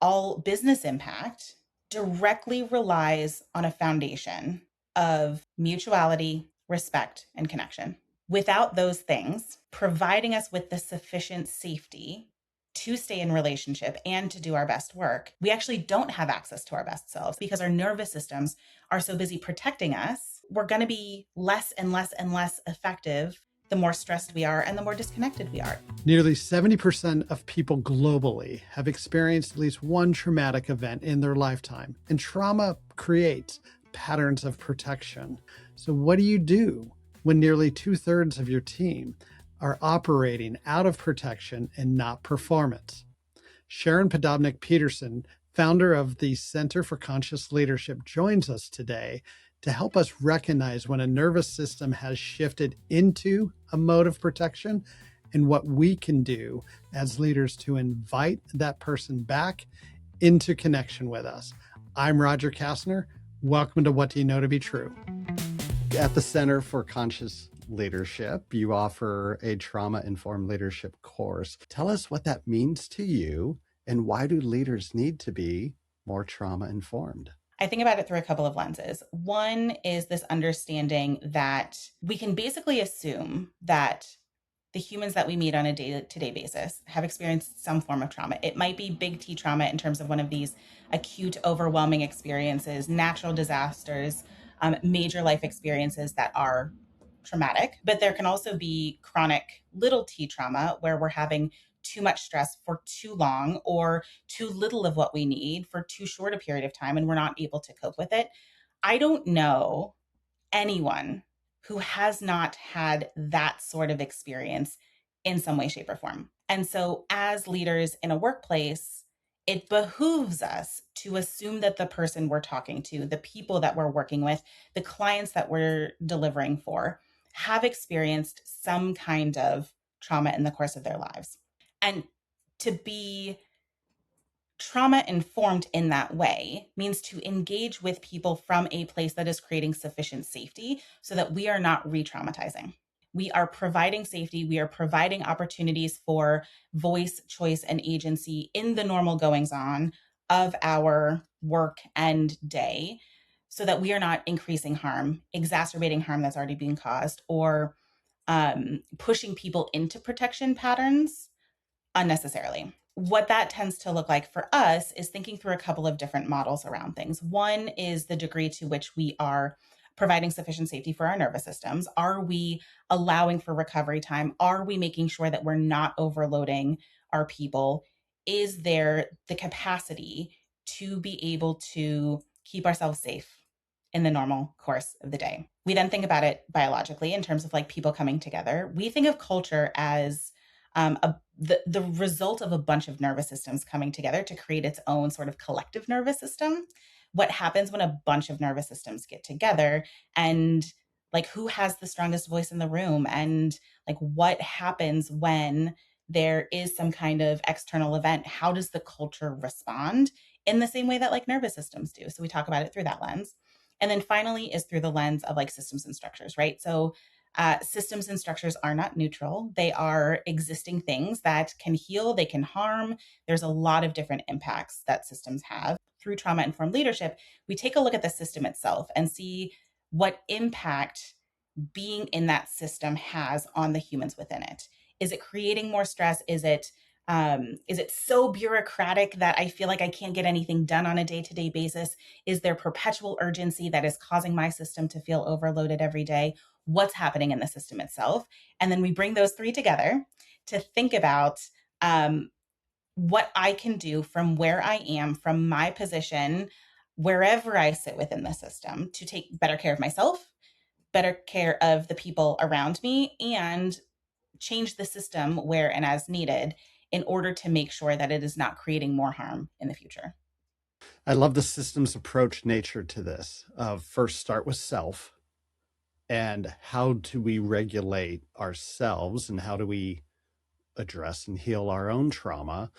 all business impact directly relies on a foundation of mutuality, respect, and connection. Without those things, providing us with the sufficient safety to stay in relationship and to do our best work, we actually don't have access to our best selves because our nervous systems are so busy protecting us. We're going to be less and less and less effective the more stressed we are and the more disconnected we are. Nearly 70% of people globally have experienced at least one traumatic event in their lifetime, and trauma creates patterns of protection. So what do you do when nearly 2/3 of your team are operating out of protection and not performance? Sharon Podobnik Peterson, founder of the Center for Conscious Leadership, joins us today to help us recognize when a nervous system has shifted into a mode of protection and what we can do as leaders to invite that person back into connection with us. I'm Roger Kastner. Welcome to What Do You Know to Be True? At the Center for Conscious Leadership, you offer a trauma-informed leadership course. Tell us what that means to you and why do leaders need to be more trauma-informed? I think about it through a couple of lenses. One is this understanding that we can basically assume that the humans that we meet on a day-to-day basis have experienced some form of trauma. It might be big T trauma in terms of one of these acute, overwhelming experiences, natural disasters, major life experiences that are traumatic. But there can also be chronic little T trauma where we're having too much stress for too long or too little of what we need for too short a period of time and we're not able to cope with it. I don't know anyone who has not had that sort of experience in some way, shape, or form. And so as leaders in a workplace, it behooves us to assume that the person we're talking to, the people that we're working with, the clients that we're delivering for, have experienced some kind of trauma in the course of their lives. And to be trauma informed in that way means to engage with people from a place that is creating sufficient safety so that we are not re-traumatizing. We are providing safety. We are providing opportunities for voice, choice, and agency in the normal goings on of our work and day so that we are not increasing harm, exacerbating harm that's already being caused, or pushing people into protection patterns unnecessarily. What that tends to look like for us is thinking through a couple of different models around things. One is the degree to which we are providing sufficient safety for our nervous systems. Are we allowing for recovery time? Are we making sure that we're not overloading our people? Is there the capacity to be able to keep ourselves safe in the normal course of the day? We then think about it biologically in terms of like people coming together. We think of culture as the result of a bunch of nervous systems coming together to create its own sort of collective nervous system. What happens when a bunch of nervous systems get together, and like who has the strongest voice in the room, and like what happens when there is some kind of external event? How does the culture respond in the same way that like nervous systems do? So we talk about it through that lens. And then finally is through the lens of like systems and structures, right? So systems and structures are not neutral. They are existing things that can heal, they can harm. There's a lot of different impacts that systems have. Through trauma-informed leadership, we take a look at the system itself and see what impact being in that system has on the humans within it. Is it creating more stress? Is it so bureaucratic that I feel like I can't get anything done on a day-to-day basis? Is there perpetual urgency that is causing my system to feel overloaded every day? What's happening in the system itself? And then we bring those three together to think about what I can do from where I am, from my position, wherever I sit within the system, to take better care of myself, better care of the people around me, and change the system where and as needed in order to make sure that it is not creating more harm in the future. I love the systems approach nature to this. First, start with self. And how do we regulate ourselves and how do we address and heal our own trauma?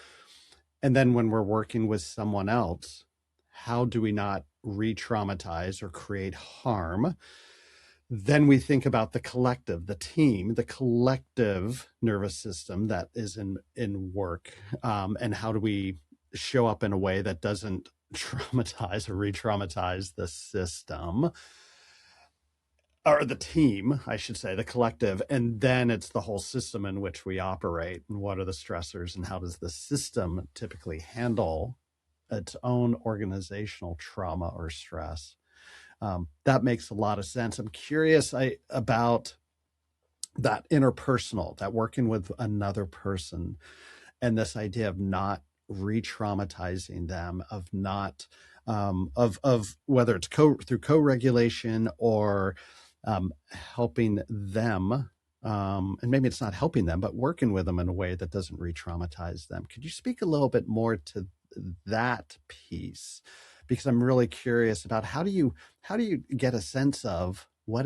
And then when we're working with someone else, how do we not re-traumatize or create harm? Then we think about the collective, the team, the collective nervous system that is in work. And how do we show up in a way that doesn't traumatize or re-traumatize the system or the team, I should say, the collective. And then it's the whole system in which we operate, and what are the stressors, and how does the system typically handle its own organizational trauma or stress. That makes a lot of sense. I'm curious about that interpersonal, that working with another person, and this idea of not re-traumatizing them, of not of whether it's through co-regulation or helping them, and maybe it's not helping them, but working with them in a way that doesn't re-traumatize them. Could you speak a little bit more to that piece? Because I'm really curious about how do you get a sense of what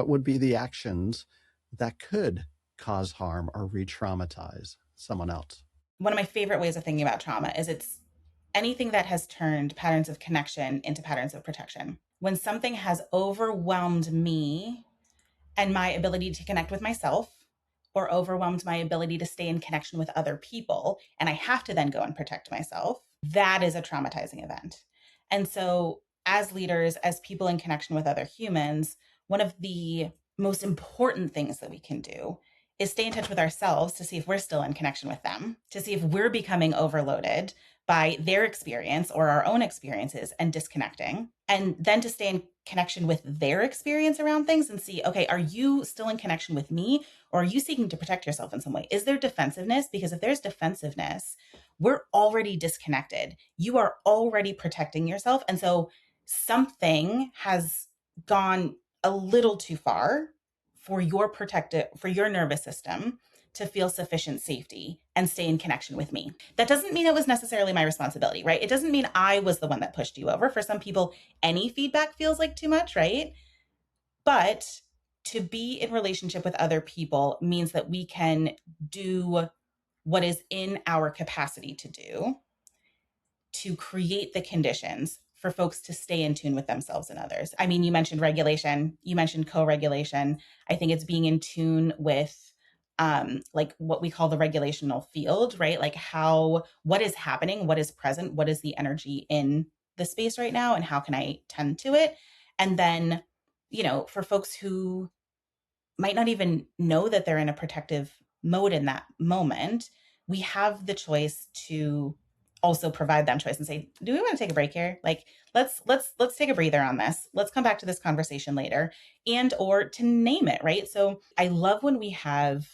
would be the actions that could cause harm or re-traumatize someone else? One of my favorite ways of thinking about trauma is it's anything that has turned patterns of connection into patterns of protection. When something has overwhelmed me and my ability to connect with myself, or overwhelmed my ability to stay in connection with other people, and I have to then go and protect myself, that is a traumatizing event. And so, as leaders, as people in connection with other humans, one of the most important things that we can do is stay in touch with ourselves to see if we're still in connection with them, to see if we're becoming overloaded by their experience or our own experiences and disconnecting, and then to stay in connection with their experience around things and see, okay, are you still in connection with me, or are you seeking to protect yourself in some way? Is there defensiveness? Because if there's defensiveness, we're already disconnected. You are already protecting yourself. And so something has gone a little too far for your nervous system to feel sufficient safety and stay in connection with me. That doesn't mean it was necessarily my responsibility, right? It doesn't mean I was the one that pushed you over. For some people, any feedback feels like too much, right? But to be in relationship with other people means that we can do what is in our capacity to do to create the conditions for folks to stay in tune with themselves and others. I mean, you mentioned regulation, you mentioned co-regulation. I think it's being in tune with like what we call the regulational field, right? Like what is happening, what is present, what is the energy in the space right now, and how can I tend to it? And then, for folks who might not even know that they're in a protective mode in that moment, we have the choice to also provide them choice and say, do we want to take a break here? Like, let's take a breather on this. Let's come back to this conversation later, and or to name it, right? So I love when we have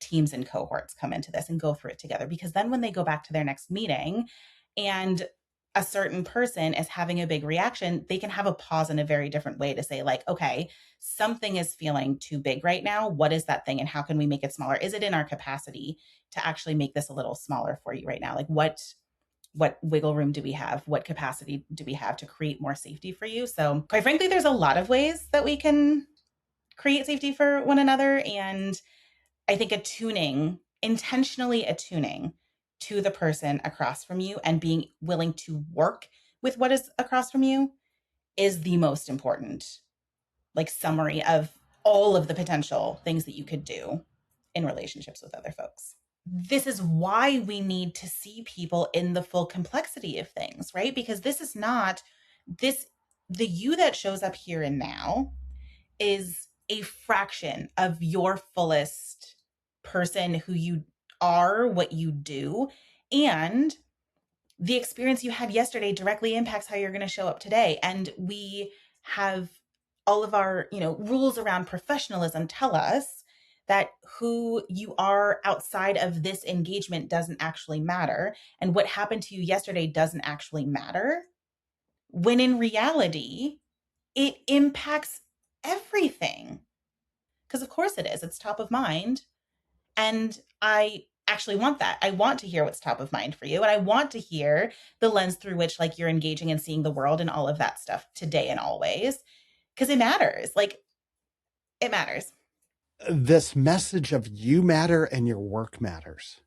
teams and cohorts come into this and go through it together, because then when they go back to their next meeting and a certain person is having a big reaction, they can have a pause in a very different way to say, like, okay, something is feeling too big right now. What is that thing, and how can we make it smaller? Is it in our capacity to actually make this a little smaller for you right now? Like, what wiggle room do we have? What capacity do we have to create more safety for you? So quite frankly, there's a lot of ways that we can create safety for one another. And I think intentionally attuning to the person across from you and being willing to work with what is across from you is the most important, like, summary of all of the potential things that you could do in relationships with other folks. This is why we need to see people in the full complexity of things, right? Because this is not the you that shows up here and now is a fraction of your fullest person, who you are, what you do. And the experience you had yesterday directly impacts how you're going to show up today. And we have all of our, rules around professionalism tell us that who you are outside of this engagement doesn't actually matter. And what happened to you yesterday doesn't actually matter. When in reality, it impacts everything. Because of course it is. It's top of mind. And I actually want that. I want to hear what's top of mind for you. And I want to hear the lens through which, like, you're engaging and seeing the world and all of that stuff today and always. Because it matters. Like, it matters. This message of you matter and your work matters.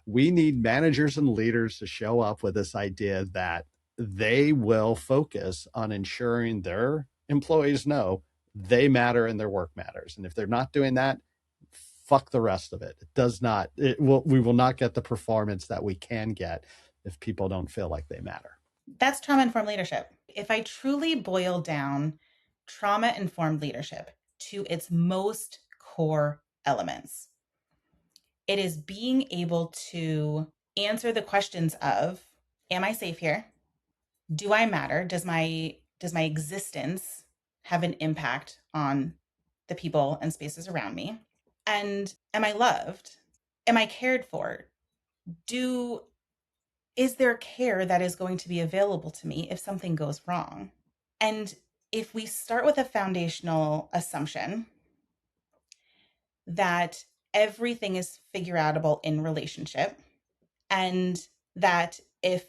We need managers and leaders to show up with this idea that they will focus on ensuring their employees know they matter and their work matters. And if they're not doing that, fuck the rest of it. We will not get the performance that we can get if people don't feel like they matter. That's trauma informed leadership. If I truly boil down trauma informed leadership to its most core elements, it is being able to answer the questions of, am I safe here? Do I matter? Does my existence have an impact on the people and spaces around me? And am I loved? Am I cared for? Do is there care that is going to be available to me if something goes wrong? And if we start with a foundational assumption that everything is figure outable in relationship, and that if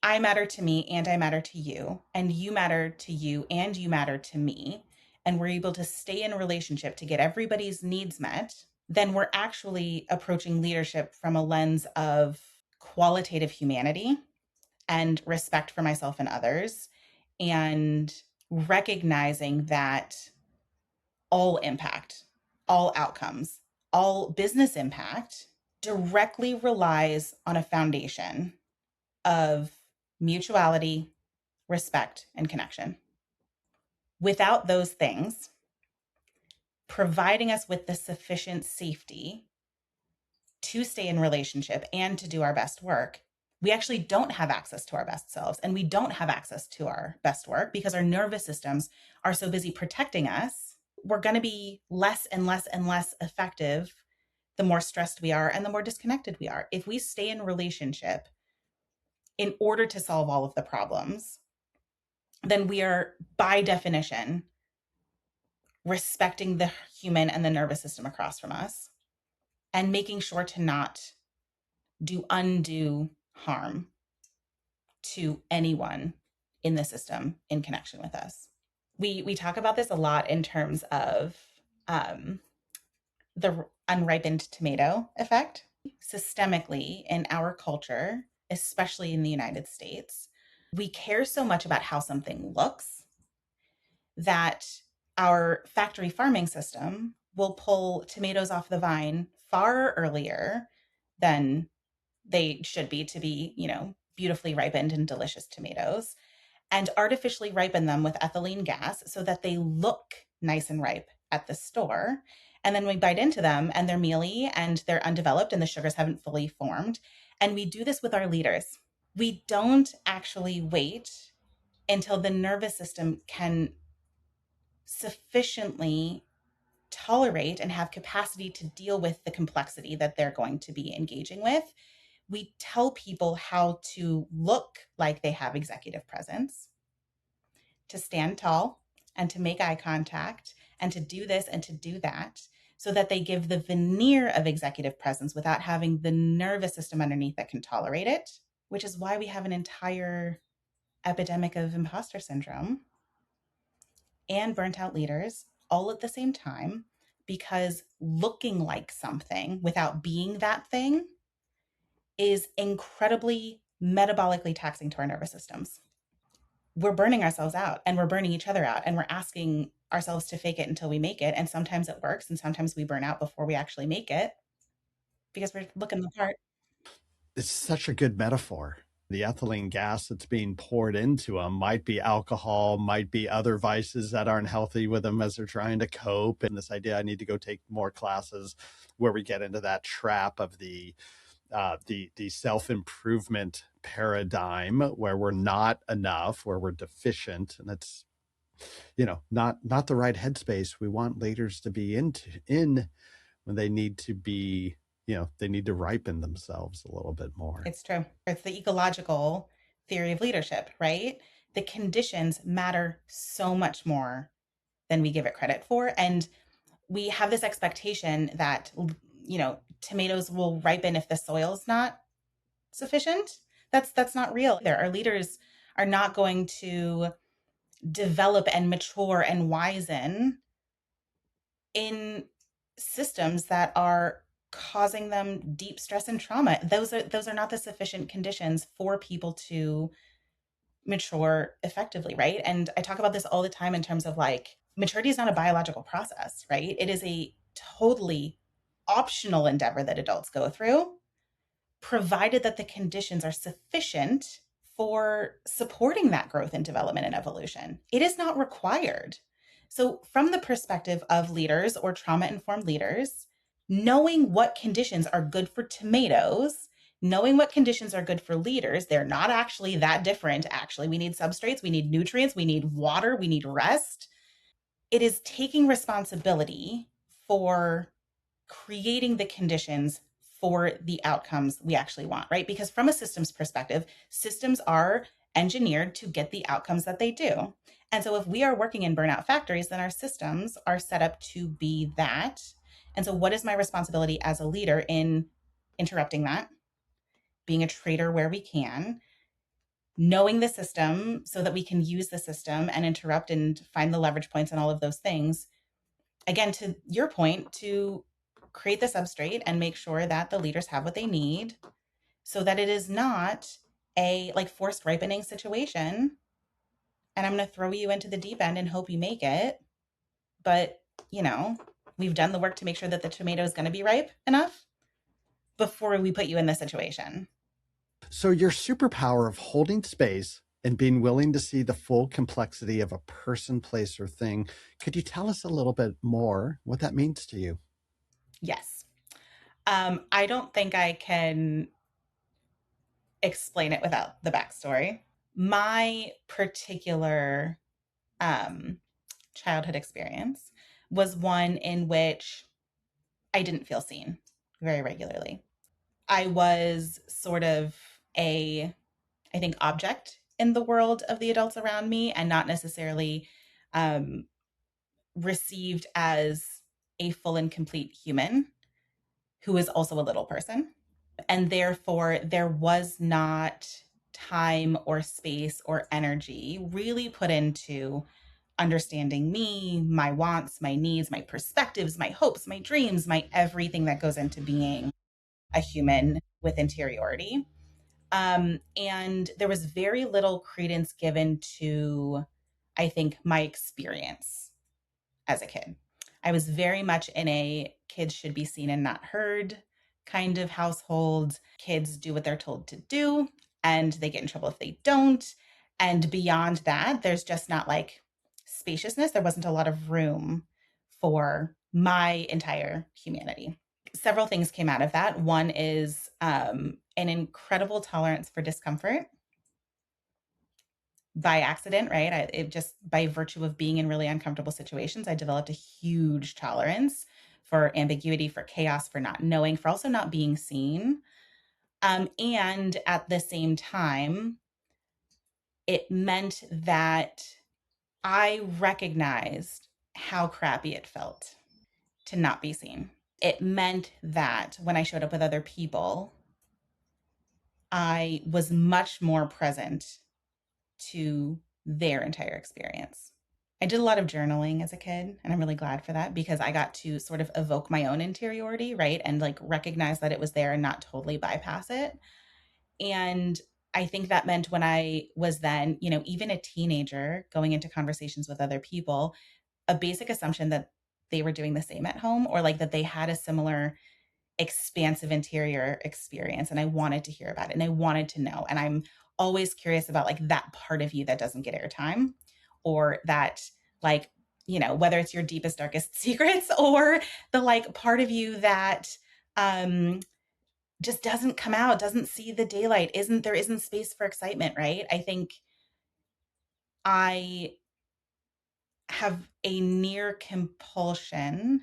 I matter to me and I matter to you, and you matter to you and you matter to me, and we're able to stay in a relationship to get everybody's needs met, then we're actually approaching leadership from a lens of qualitative humanity and respect for myself and others, and recognizing that all impact, all outcomes, all business impact directly relies on a foundation of mutuality, respect, and connection. Without those things, providing us with the sufficient safety to stay in relationship and to do our best work, we actually don't have access to our best selves, and we don't have access to our best work because our nervous systems are so busy protecting us. We're going to be less and less and less effective the more stressed we are and the more disconnected we are. If we stay in relationship in order to solve all of the problems, then we are by definition respecting the human and the nervous system across from us and making sure to not do undue harm to anyone in the system in connection with us. We talk about this a lot in terms of the unripened tomato effect. Systemically, in our culture, especially in the United States, we care so much about how something looks that our factory farming system will pull tomatoes off the vine far earlier than they should be to be, beautifully ripened and delicious tomatoes, and artificially ripen them with ethylene gas so that they look nice and ripe at the store. And then we bite into them and they're mealy and they're undeveloped and the sugars haven't fully formed. And we do this with our leaders. We don't actually wait until the nervous system can sufficiently tolerate and have capacity to deal with the complexity that they're going to be engaging with. We tell people how to look like they have executive presence, to stand tall and to make eye contact and to do this and to do that, so that they give the veneer of executive presence without having the nervous system underneath that can tolerate it, which is why we have an entire epidemic of imposter syndrome and burnt out leaders all at the same time, because looking like something without being that thing is incredibly metabolically taxing to our nervous systems. We're burning ourselves out and we're burning each other out, and we're asking ourselves to fake it until we make it. And sometimes it works, and sometimes we burn out before we actually make it because we're looking the part. It's such a good metaphor. The ethylene gas that's being poured into them might be alcohol, might be other vices that aren't healthy with them as they're trying to cope. And this idea, I need to go take more classes, where we get into that trap of the self-improvement paradigm, where we're not enough, where we're deficient, and that's not the right headspace we want leaders to be in when they need to be, they need to ripen themselves a little bit more. It's true. It's the ecological theory of leadership, right? The conditions matter so much more than we give it credit for. And we have this expectation that, tomatoes will ripen if the soil's not sufficient. That's not real. Our leaders are not going to develop and mature and wisen in systems that are causing them deep stress and trauma. Those are not the sufficient conditions for people to mature effectively, right? And I talk about this all the time in terms of like, maturity is not a biological process, right? It is a totally optional endeavor that adults go through, provided that the conditions are sufficient for supporting that growth and development and evolution. It is not required. So, from the perspective of leaders or trauma informed leaders, knowing what conditions are good for tomatoes, knowing what conditions are good for leaders, they're not actually that different. Actually, we need substrates, we need nutrients, we need water, we need rest. It is taking responsibility for creating the conditions for the outcomes we actually want, right? Because from a systems perspective, systems are engineered to get the outcomes that they do. And so if we are working in burnout factories, then our systems are set up to be that. And so what is my responsibility as a leader in interrupting that, being a traitor where we can, knowing the system so that we can use the system and interrupt and find the leverage points and all of those things. Again, to your point, to create the substrate and make sure that the leaders have what they need so that it is not a like forced ripening situation. And I'm going to throw you into the deep end and hope you make it. But, we've done the work to make sure that the tomato is going to be ripe enough before we put you in this situation. So your superpower of holding space and being willing to see the full complexity of a person, place, or thing, could you tell us a little bit more what that means to you? Yes. I don't think I can explain it without the backstory. My particular childhood experience was one in which I didn't feel seen very regularly. I was sort of I think, object in the world of the adults around me and not necessarily um, received as a full and complete human who is also a little person. And therefore, there was not time or space or energy really put into understanding me, my wants, my needs, my perspectives, my hopes, my dreams, my everything that goes into being a human with interiority. And there was very little credence given to, I think, my experience as a kid. I was very much in a kids should be seen and not heard kind of household. Kids do what they're told to do, and they get in trouble if they don't. And beyond that, there's just not like spaciousness. There wasn't a lot of room for my entire humanity. Several things came out of that. One is an incredible tolerance for discomfort by accident, right? It just by virtue of being in really uncomfortable situations, I developed a huge tolerance for ambiguity, for chaos, for not knowing, for also not being seen. And at the same time, it meant that I recognized how crappy it felt to not be seen. It meant that when I showed up with other people, I was much more present to their entire experience. I did a lot of journaling as a kid, and I'm really glad for that because I got to sort of evoke my own interiority, right? And like recognize that it was there and not totally bypass it. And I think that meant when I was then, even a teenager going into conversations with other people, a basic assumption that they were doing the same at home or like that they had a similar expansive interior experience, and I wanted to hear about it and I wanted to know. And I'm always curious about like that part of you that doesn't get airtime, or that like, whether it's your deepest darkest secrets or the like part of you that just doesn't come out, doesn't see the daylight, isn't space for excitement, right? I think I have a near compulsion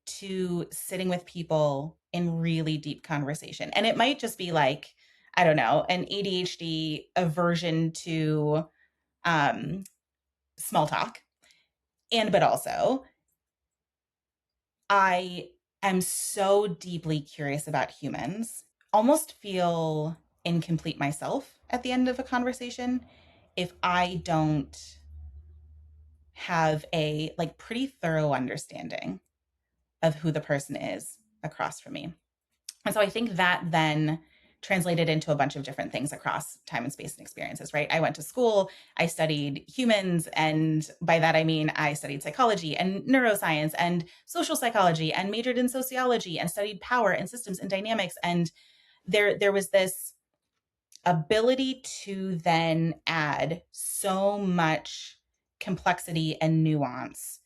to sitting with people in really deep conversation. And it might just be like, I don't know, an ADHD aversion to small talk. But also, I am so deeply curious about humans, almost feel incomplete myself at the end of a conversation if I don't have a like pretty thorough understanding of who the person is across from me. And so I think that then translated into a bunch of different things across time and space and experiences, right? I went to school, I studied humans, and by that I mean I studied psychology and neuroscience and social psychology and majored in sociology and studied power and systems and dynamics and There was this ability to then add so much complexity and nuance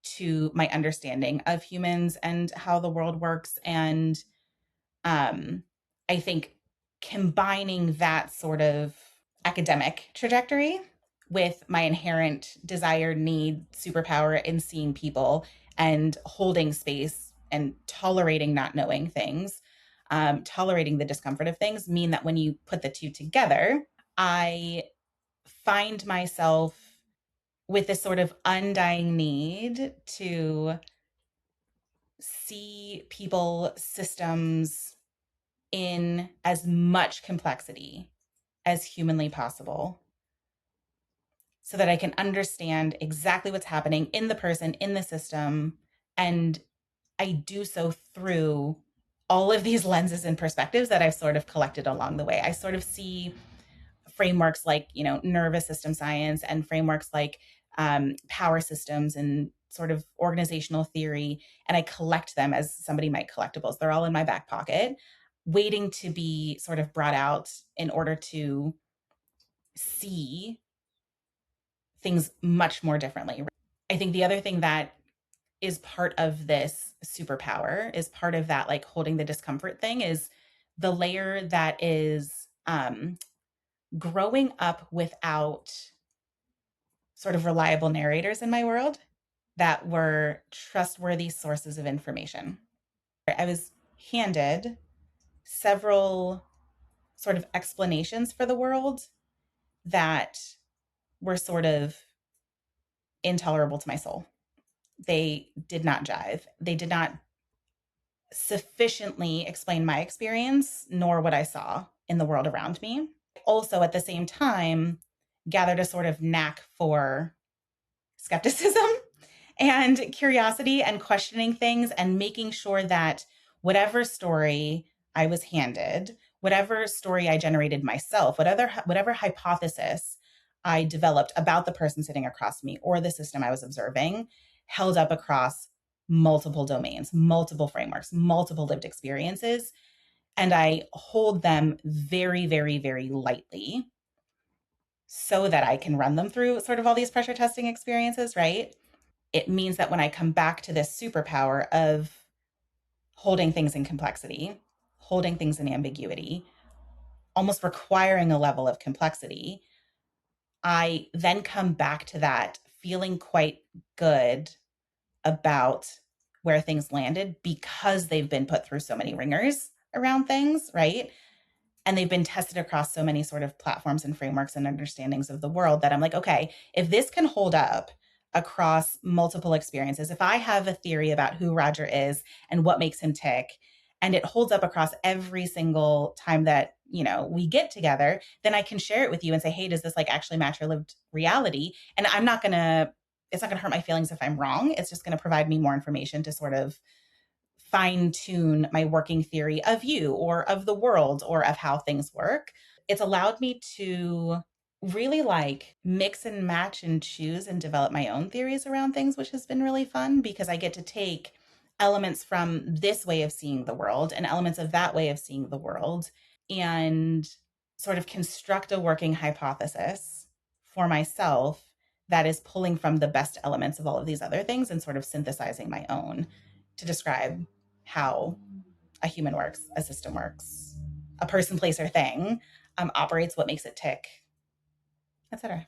to my understanding of humans and how the world works. And I think combining that sort of academic trajectory with my inherent desire, need, superpower in seeing people and holding space and tolerating not knowing things, tolerating the discomfort of things, mean that when you put the two together, I find myself with this sort of undying need to see people, systems in as much complexity as humanly possible so that I can understand exactly what's happening in the person, in the system. And I do so through all of these lenses and perspectives that I've sort of collected along the way. I sort of see frameworks like, nervous system science and frameworks like power systems and sort of organizational theory, and I collect them as somebody might collectibles. They're all in my back pocket, waiting to be sort of brought out in order to see things much more differently. I think the other thing that is part of this superpower, is part of that, like holding the discomfort thing, is the layer that is growing up without sort of reliable narrators in my world that were trustworthy sources of information. I was handed several sort of explanations for the world that were sort of intolerable to my soul. They did not jive. They did not sufficiently explain my experience nor what I saw in the world around me. Also, at the same time, gathered a sort of knack for skepticism and curiosity and questioning things and making sure that whatever story I was handed, whatever story I generated myself, whatever hypothesis I developed about the person sitting across me or the system I was observing, held up across multiple domains, multiple frameworks, multiple lived experiences. And I hold them very, very, very lightly so that I can run them through sort of all these pressure testing experiences, right? It means that when I come back to this superpower of holding things in complexity, holding things in ambiguity, almost requiring a level of complexity, I then come back to that feeling quite good about where things landed because they've been put through so many ringers around things, right? And they've been tested across so many sort of platforms and frameworks and understandings of the world that I'm like, okay, if this can hold up across multiple experiences, if I have a theory about who Roger is and what makes him tick, and it holds up across every single time that we get together, then I can share it with you and say, hey, does this like actually match your lived reality? And it's not gonna hurt my feelings if I'm wrong. It's just gonna provide me more information to sort of fine tune my working theory of you or of the world or of how things work. It's allowed me to really like mix and match and choose and develop my own theories around things, which has been really fun because I get to take elements from this way of seeing the world and elements of that way of seeing the world and sort of construct a working hypothesis for myself that is pulling from the best elements of all of these other things and sort of synthesizing my own to describe how a human works, a system works, a person, place, or thing operates, what makes it tick, etc.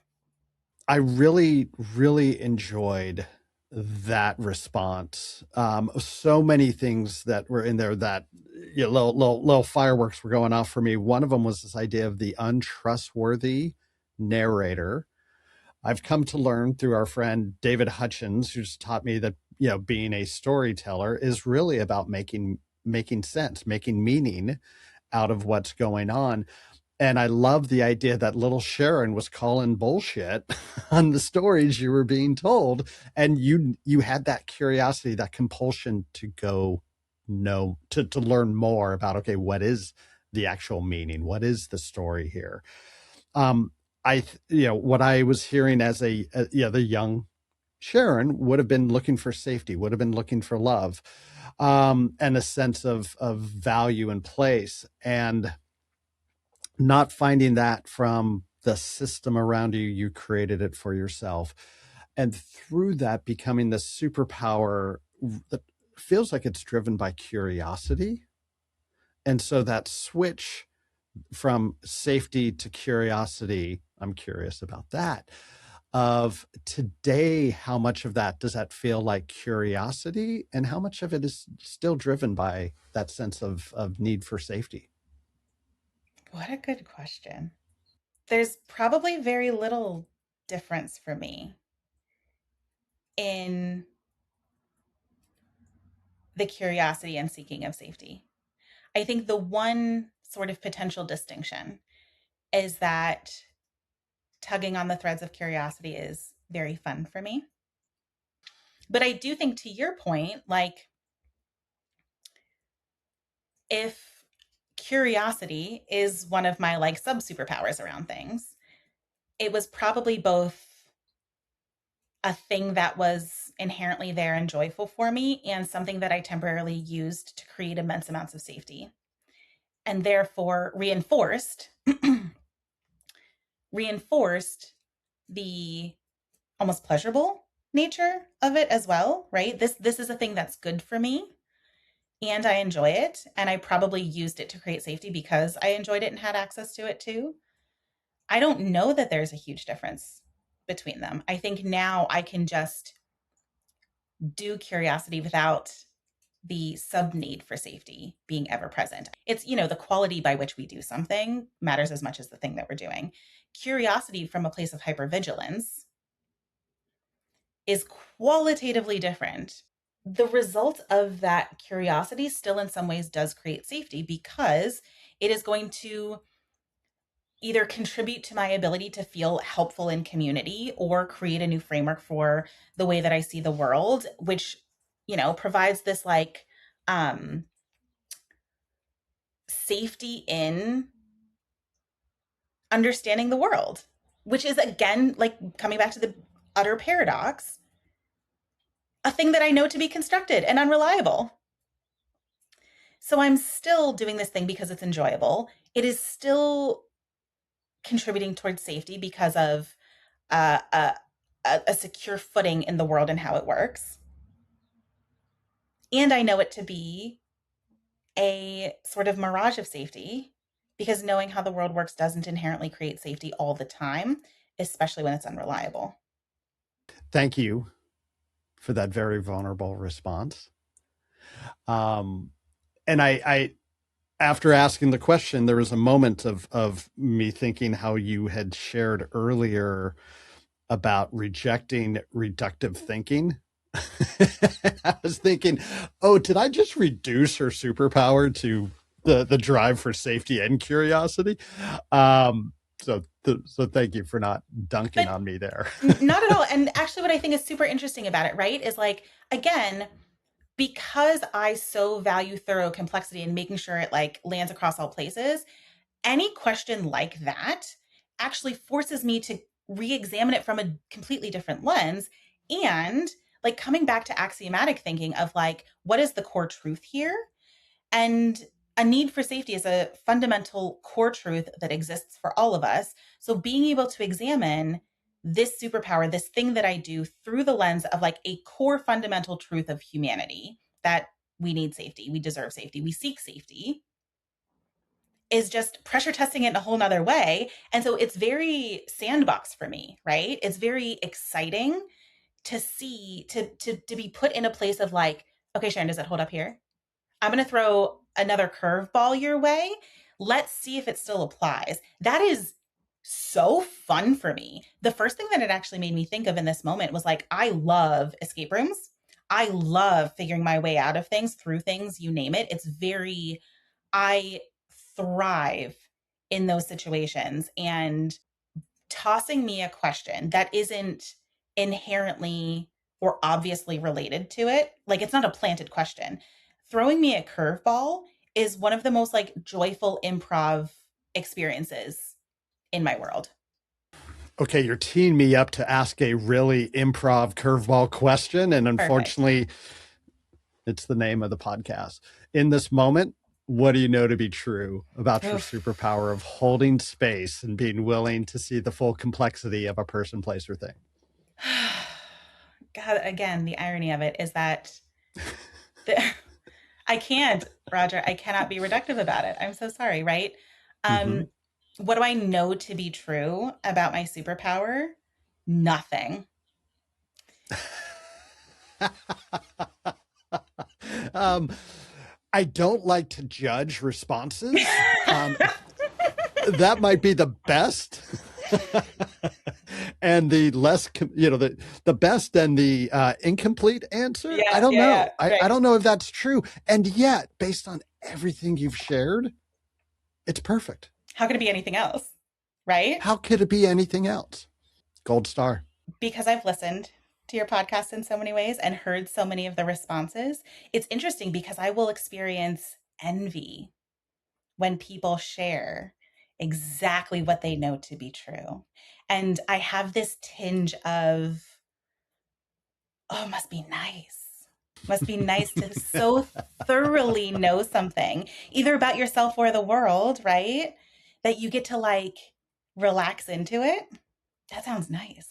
I really, really enjoyed that response. So many things that were in there that little fireworks were going off for me. One of them was this idea of the untrustworthy narrator. I've come to learn through our friend David Hutchins, who's taught me that being a storyteller is really about making sense, making meaning out of what's going on. And I love the idea that little Sharon was calling bullshit on the stories you were being told. And you had that curiosity, that compulsion to go know, to learn more about, okay, what is the actual meaning? What is the story here? What I was hearing as the young Sharon would have been looking for safety, would have been looking for love, and a sense of value and place, and not finding that from the system around you. You created it for yourself. And through that, becoming the superpower that feels like it's driven by curiosity. And so that switch from safety to curiosity, I'm curious about that. Of today, how much of that does that feel like curiosity, and how much of it is still driven by that sense of need for safety? What a good question. There's probably very little difference for me in the curiosity and seeking of safety. I think the one sort of potential distinction is that tugging on the threads of curiosity is very fun for me. But I do think, to your point, like, if curiosity is one of my like sub superpowers around things, it was probably both a thing that was inherently there and joyful for me and something that I temporarily used to create immense amounts of safety, and therefore reinforced the almost pleasurable nature of it as well, right? This is a thing that's good for me and I enjoy it, and I probably used it to create safety because I enjoyed it and had access to it too. I don't know that there's a huge difference between them. I think now I can just do curiosity without the sub need for safety being ever present. It's, the quality by which we do something matters as much as the thing that we're doing. Curiosity from a place of hypervigilance is qualitatively different. The result of that curiosity still in some ways does create safety because it is going to either contribute to my ability to feel helpful in community or create a new framework for the way that I see the world, which, provides this like um safety in understanding the world, which is again like coming back to the utter paradox, a thing that I know to be constructed and unreliable. So I'm still doing this thing because it's enjoyable. It is still contributing towards safety because of uh, a, a secure footing in the world and how it works. And I know it to be a sort of mirage of safety because knowing how the world works doesn't inherently create safety all the time, especially when it's unreliable. Thank you for that very vulnerable response. Um, and I, after asking the question, there was a moment of me thinking how you had shared earlier about rejecting reductive thinking. I was thinking, oh, did I just reduce her superpower to the drive for safety and curiosity? So thank you for not dunking But on me there. not at all. And actually, what I think is super interesting about it, right, is like, again, because I so value thorough complexity and making sure it like lands across all places, any question like that actually forces me to re-examine it from a completely different lens, and like coming back to axiomatic thinking of like, what is the core truth here? And a need for safety is a fundamental core truth that exists for all of us. So being able to examine this superpower, this thing that I do through the lens of like a core fundamental truth of humanity, that we need safety, we deserve safety, we seek safety, is just pressure testing it in a whole nother way. And so it's very sandbox for me, right? It's very exciting to see, to be put in a place of like, okay, Sharon, does that hold up here? I'm going to throw another curveball your way. Let's see if it still applies. That is so fun for me. The first thing that it actually made me think of in this moment was like, I love escape rooms. I love figuring my way out of things, through things, you name it. It's very, I thrive in those situations. And tossing me a question that isn't inherently or obviously related to it, like it's not a planted question, throwing me a curveball is one of the most like joyful improv experiences in my world. Okay, you're teeing me up to ask a really improv curveball question. And Perfect. unfortunately, it's the name of the podcast. In this moment, what do you know to be true about your Oof. superpower of holding space and being willing to see the full complexity of a person, place, or thing? God, again, the irony of it is that the, I can't, Roger, I cannot be reductive about it. I'm so sorry, right? Mm-hmm. Um, what do I know to be true about my superpower? Nothing. um, I don't like to judge responses. That might be the best. And the less, the best and the incomplete answer. I Yeah, don't yeah, yeah. know. I Right. don't know if that's true. And yet, based on everything you've shared, it's perfect. How could it be anything else? Right? How could it be anything else? Gold star. Because I've listened to your podcast in so many ways and heard so many of the responses, it's interesting because I will experience envy when people share exactly what they know to be true. And I have this tinge of, oh, must be nice. Must be nice to so thoroughly know something, either about yourself or the world, right? That you get to like relax into it. That sounds nice.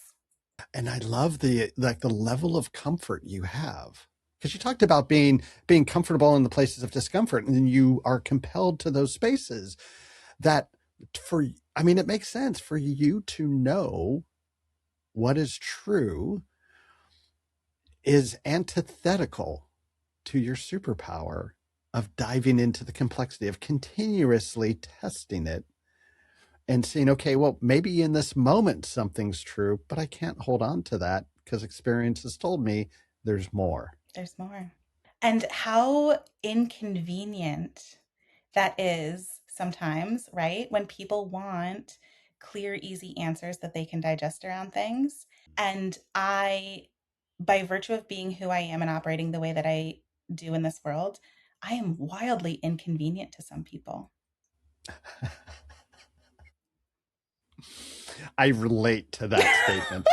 And I love the level of comfort you have. Because you talked about being comfortable in the places of discomfort, and you are compelled to those spaces that for I mean, it makes sense for you to know what is true is antithetical to your superpower of diving into the complexity of continuously testing it and seeing, okay, well, maybe in this moment something's true, but I can't hold on to that because experience has told me there's more. There's more. And how inconvenient that is sometimes, right? When people want clear, easy answers that they can digest around things. And I, by virtue of being who I am and operating the way that I do in this world, I am wildly inconvenient to some people. I relate to that statement.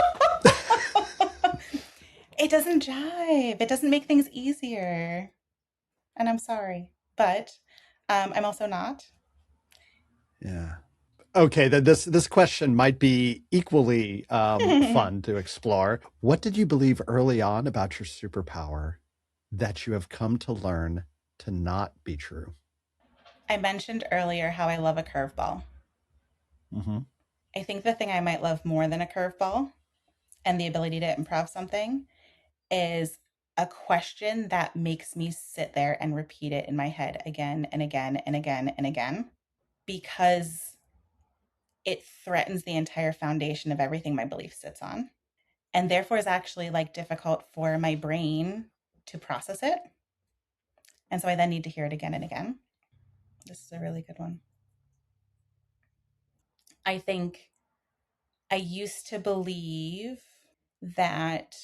It doesn't jive. It doesn't make things easier. And I'm sorry. But I'm also not. Yeah. Okay, then this question might be equally fun to explore. What did you believe early on about your superpower that you have come to learn to not be true? I mentioned earlier how I love a curveball. Mm-hmm. I think the thing I might love more than a curveball and the ability to improv something is a question that makes me sit there and repeat it in my head again and again and again and again because it threatens the entire foundation of everything my belief sits on. And therefore is actually like difficult for my brain to process it. And so I then need to hear it again and again. This is a really good one. I think I used to believe that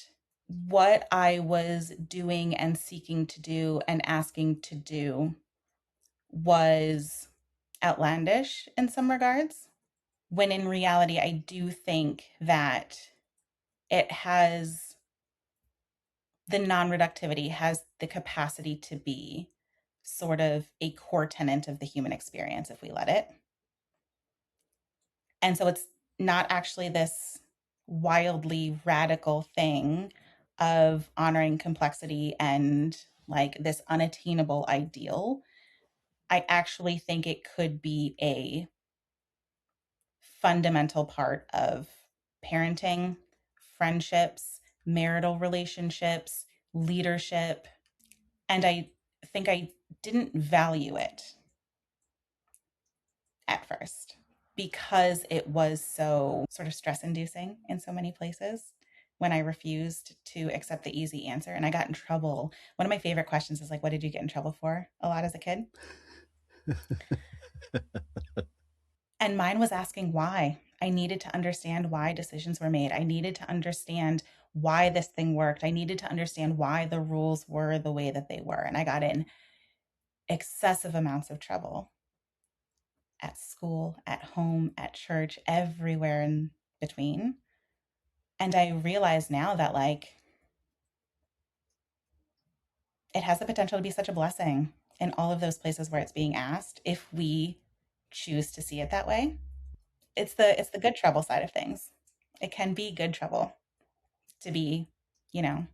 what I was doing and seeking to do and asking to do was outlandish in some regards, when in reality, I do think that it has the non reductivity has the capacity to be sort of a core tenet of the human experience if we let it. And so it's not actually this wildly radical thing of honoring complexity and like this unattainable ideal. I actually think it could be a fundamental part of parenting, friendships, marital relationships, leadership. And I think I didn't value it at first because it was so sort of stress inducing in so many places when I refused to accept the easy answer and I got in trouble. One of my favorite questions is like, what did you get in trouble for a lot as a kid? And mine was asking why. I needed to understand why decisions were made. I needed to understand why this thing worked. I needed to understand why the rules were the way that they were. And I got in excessive amounts of trouble at school, at home, at church, everywhere in between. And I realize now that like it has the potential to be such a blessing in all of those places where it's being asked if we choose to see it that way. It's the good trouble side of things. It can be good trouble to be, you know,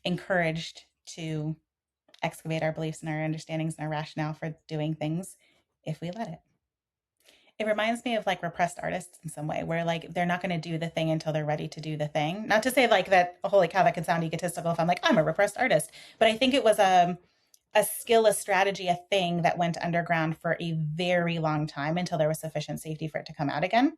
encouraged to excavate our beliefs and our understandings and our rationale for doing things if we let it. It reminds me of like repressed artists in some way, where like they're not going to do the thing until they're ready to do the thing. Not to say like that, holy cow, that could sound egotistical if I'm like, I'm a repressed artist. But I think it was a skill, a strategy, a thing that went underground for a very long time until there was sufficient safety for it to come out again.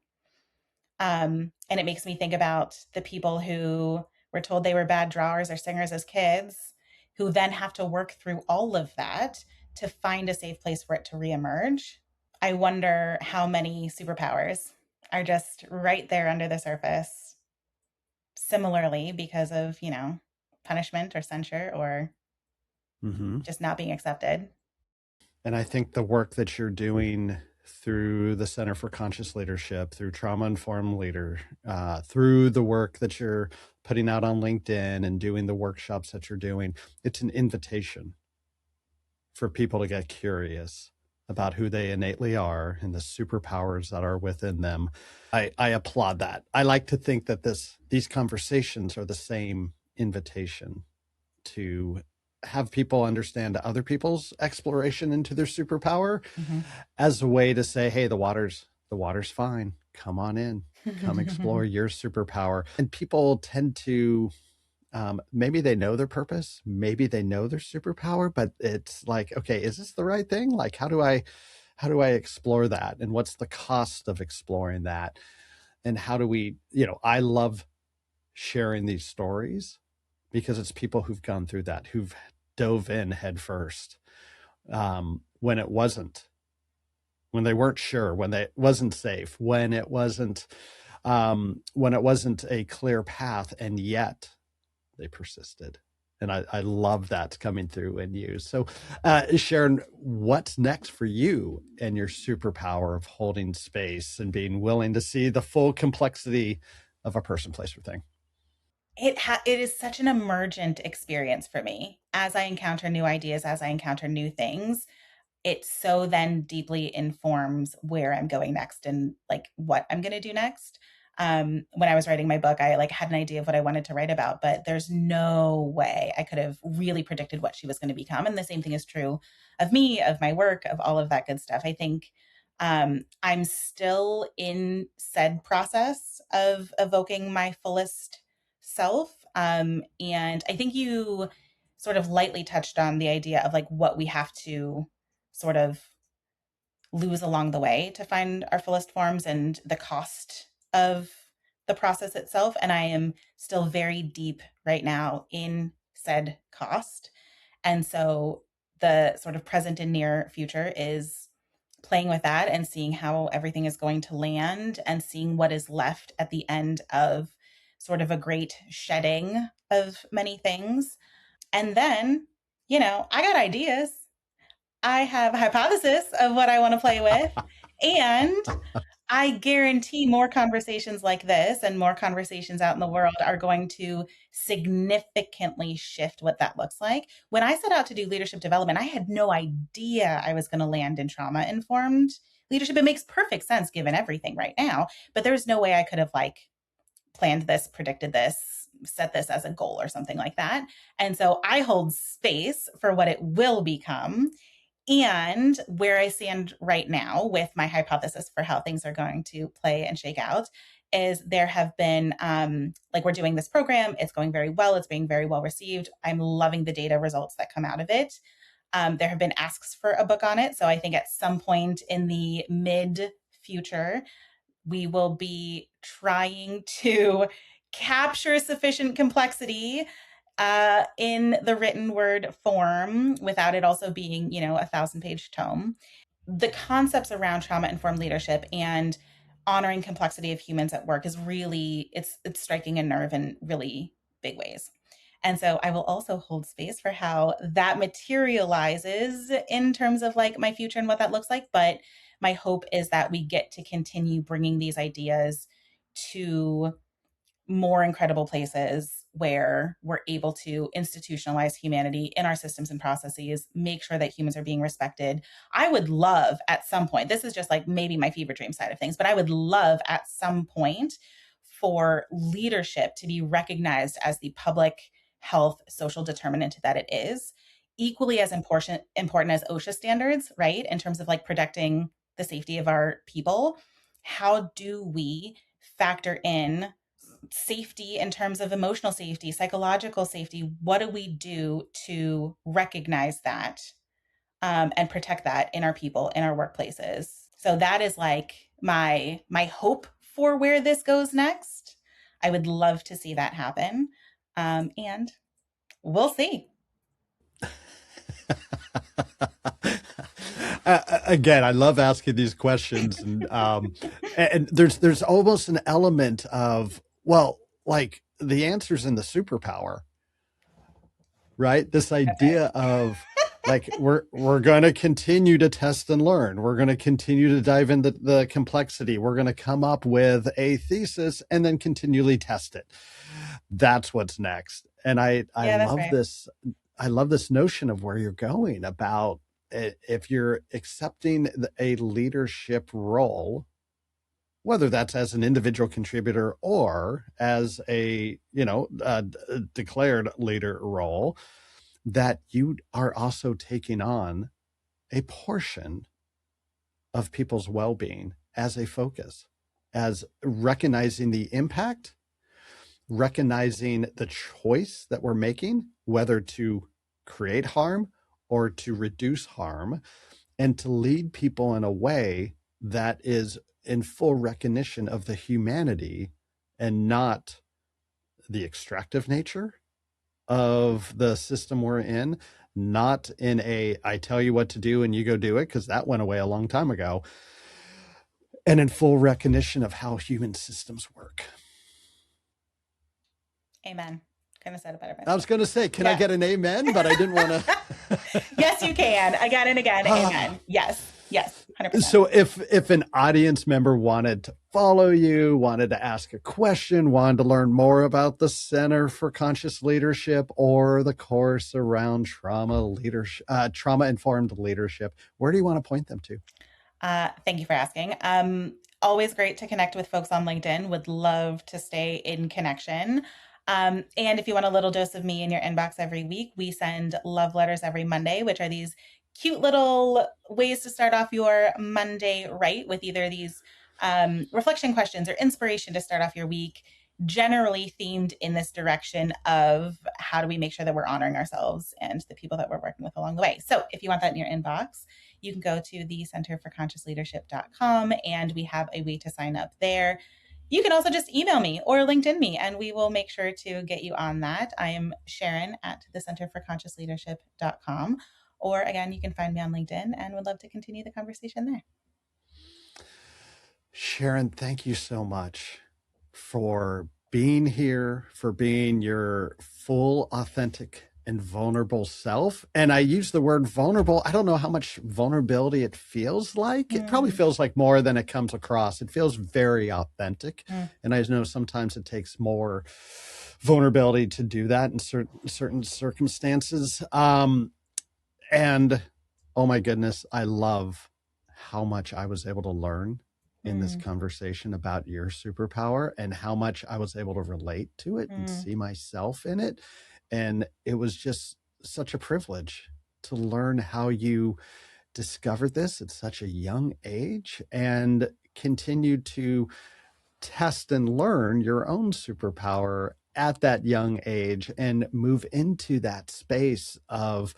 And it makes me think about the people who were told they were bad drawers or singers as kids, who then have to work through all of that to find a safe place for it to reemerge. I wonder how many superpowers are just right there under the surface, similarly because of, punishment or censure or Hmm. just not being accepted. And I think the work that you're doing through the Center for Conscious Leadership, through Trauma Informed Leader, through the work that you're putting out on LinkedIn and doing the workshops that you're doing, it's an invitation for people to get curious about who they innately are and the superpowers that are within them. I applaud that. I like to think that these conversations are the same invitation to have people understand other people's exploration into their superpower as a way to say, hey, the water's fine. Come on in. Come explore your superpower. And people tend to maybe they know their purpose, maybe they know their superpower, but it's like, okay, is this the right thing? Like, how do I explore that? And what's the cost of exploring that? And how do we, I love sharing these stories because it's people who've gone through that, who've dove in head first, when it wasn't, when they weren't sure, when it wasn't safe, when it wasn't a clear path, and yet they persisted. And I love that coming through in you. So, Sharon, what's next for you and your superpower of holding space and being willing to see the full complexity of a person, place, or thing? It is such an emergent experience for me as I encounter new ideas, as I encounter new things. It so then deeply informs where I'm going next and like what I'm going to do next. When I was writing my book, I like had an idea of what I wanted to write about, but there's no way I could have really predicted what she was going to become. And the same thing is true of me, of my work, of all of that good stuff. I think I'm still in said process of evoking my fullest self. And I think you sort of lightly touched on the idea of like what we have to sort of lose along the way to find our fullest forms and the cost of the process itself. And I am still very deep right now in said cost. And so the sort of present and near future is playing with that and seeing how everything is going to land and seeing what is left at the end of sort of a great shedding of many things. And then, I got ideas. I have a hypothesis of what I want to play with. And I guarantee more conversations like this and more conversations out in the world are going to significantly shift what that looks like. When I set out to do leadership development, I had no idea I was going to land in trauma informed leadership. It makes perfect sense given everything right now, but there's no way I could have like planned this, predicted this, set this as a goal or something like that. And so I hold space for what it will become. And where I stand right now with my hypothesis for how things are going to play and shake out is there have been, like, we're doing this program. It's going very well. It's being very well received. I'm loving the data results that come out of it. There have been asks for a book on it. So I think at some point in the mid future, we will be trying to capture sufficient complexity in the written word form without it also being, 1,000-page tome. The concepts around trauma informed leadership and honoring complexity of humans at work is really it's striking a nerve in really big ways. And so I will also hold space for how that materializes in terms of like my future and what that looks like. But my hope is that we get to continue bringing these ideas to more incredible places where we're able to institutionalize humanity in our systems and processes, make sure that humans are being respected. I would love at some point, this is just like maybe my fever dream side of things, but I would love at some point for leadership to be recognized as the public health social determinant that it is, equally as important as OSHA standards, right? In terms of like protecting the safety of our people. How do we factor in safety in terms of emotional safety, psychological safety? What do we do to recognize that and protect that in our people, in our workplaces? So that is like my hope for where this goes next. I would love to see that happen, and we'll see. Again, I love asking these questions, and there's almost an element of, well, like the answers in the superpower, right? This Okay. idea of like we're going to continue to test and learn. We're going to continue to dive into the complexity. We're going to come up with a thesis and then continually test it. That's what's next. And I Yeah, that's love right. this. I love this notion of where you're going about if you're accepting a leadership role, whether that's as an individual contributor or as a declared leader role, that you are also taking on a portion of people's well-being as a focus, as recognizing the impact, recognizing the choice that we're making, whether to create harm or to reduce harm, and to lead people in a way that is in full recognition of the humanity and not the extractive nature of the system we're in, not in a I tell you what to do and you go do it, because that went away a long time ago, and in full recognition of how human systems work. Amen. Couldn't have said it better I was myself. going to say, can I Yeah. get an amen? But I didn't want Yes, you can. Again and again. to. Amen. Yes. Yes. 100%. So if an audience member wanted to follow you, wanted to ask a question, wanted to learn more about the Center for Conscious Leadership or the course around trauma leadership, trauma informed leadership, where do you want to point them to? Thank you for asking. Always great to connect with folks on LinkedIn. Would love to stay in connection. And if you want a little dose of me in your inbox every week, we send love letters every Monday, which are these cute little ways to start off your Monday right with either these reflection questions or inspiration to start off your week, generally themed in this direction of how do we make sure that we're honoring ourselves and the people that we're working with along the way. So if you want that in your inbox, you can go to the centerforconsciousleadership.com and we have a way to sign up there. You can also just email me or LinkedIn me, and we will make sure to get you on that. I am Sharon at the centerforconsciousleadership.com. Or again, you can find me on LinkedIn and would love to continue the conversation there. Sharon, thank you so much for being here, for being your full, authentic, and vulnerable self. And I use the word vulnerable. I don't know how much vulnerability it feels like. It probably feels like more than it comes across. It feels very authentic. And I know sometimes it takes more vulnerability to do that in certain circumstances. And oh my goodness, I love how much I was able to learn in this conversation about your superpower and how much I was able to relate to it and see myself in it. And it was just such a privilege to learn how you discovered this at such a young age and continued to test and learn your own superpower at that young age and move into that space of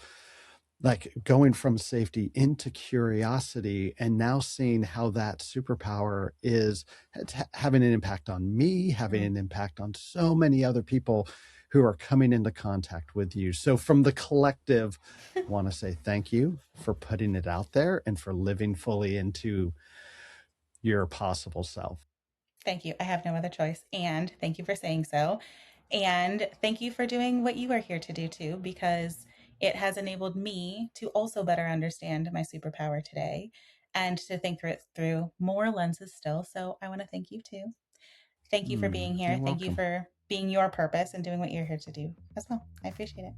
like going from safety into curiosity, and now seeing how that superpower is having an impact on me, having an impact on so many other people who are coming into contact with you. So from the collective, I want to say thank you for putting it out there and for living fully into your possible self. Thank you. I have no other choice. And thank you for saying so. And thank you for doing what you are here to do too, because it has enabled me to also better understand my superpower today and to think through it through more lenses still. So I want to thank you too. Thank you for being here. You're Thank you welcome. for being your purpose and doing what you're here to do as well. I appreciate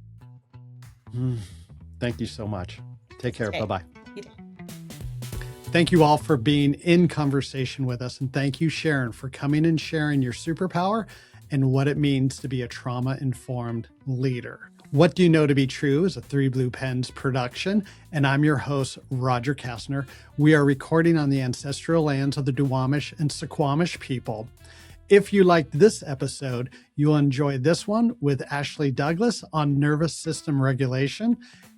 it. Thank you so much. Take care. Okay. Bye-bye. You too. Thank you all for being in conversation with us. And thank you, Sharon, for coming and sharing your superpower and what it means to be a trauma-informed leader. What Do You Know to Be True is a Three Blue Pens production, and I'm your host, Roger Kastner. We are recording on the ancestral lands of the Duwamish and Suquamish people. If you liked this episode, you'll enjoy this one with Ashley Douglas on nervous system regulation,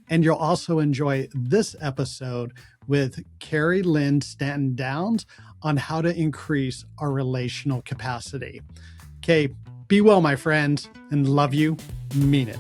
and you'll also enjoy this episode with Carrie Lynn Stanton Downs on how to increase our relational capacity. Okay, be well, my friends, and love you, mean it.